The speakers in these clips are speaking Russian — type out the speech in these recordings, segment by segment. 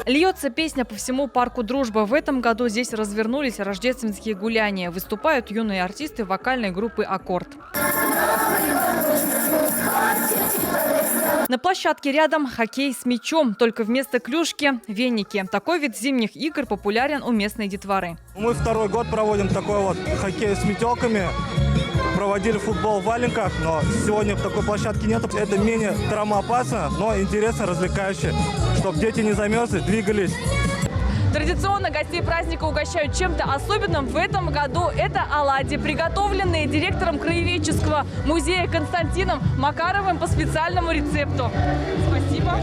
Льется песня по всему парку «Дружба». В этом году здесь развернулись рождественские гуляния. Выступают юные артисты вокальной группы «Аккорд». На площадке рядом хоккей с мячом, только вместо клюшки – веники. Такой вид зимних игр популярен у местной детворы. Мы второй год проводим такой вот хоккей с метелками. Проводили футбол в валенках, но сегодня такой площадки нет. Это менее травмоопасно, но интересно, развлекающе, чтобы дети не замерзли, двигались. Традиционно гостей праздника угощают чем-то особенным. В этом году это оладьи, приготовленные директором краеведческого музея Константином Макаровым по специальному рецепту. Спасибо.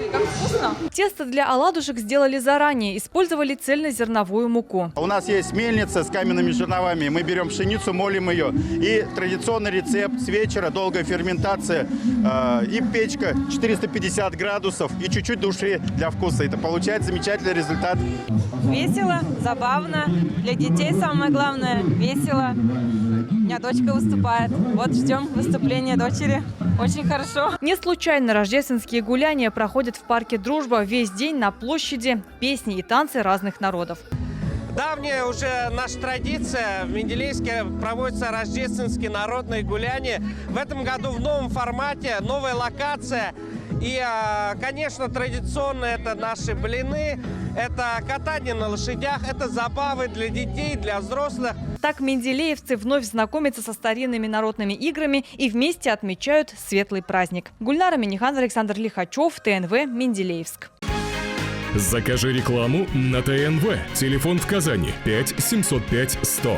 Как вкусно. Тесто для оладушек сделали заранее. Использовали цельнозерновую муку. У нас есть мельница с каменными жерновами. Мы берем пшеницу, молим ее. И традиционный рецепт с вечера, долгая ферментация. И печка 450 градусов. И чуть-чуть души для вкуса. Это получается замечательный результат. Весело, забавно. Для детей самое главное – весело. У меня дочка выступает. Вот ждем выступления дочери. Очень хорошо. Не случайно рождественские гуляния проходят в парке «Дружба». Весь день на площади песни и танцы разных народов. Давняя уже наша традиция. В Менделеевске проводятся рождественские народные гуляния. В этом году в новом формате, новая локация. И, конечно, традиционно это наши блины, это катание на лошадях, это забавы для детей, для взрослых. Так менделеевцы вновь знакомятся со старинными народными играми и вместе отмечают светлый праздник. Гульнара Минихан, Александр Лихачев, ТНВ, Менделеевск. Закажи рекламу на ТНВ. Телефон в Казани 5 705 100.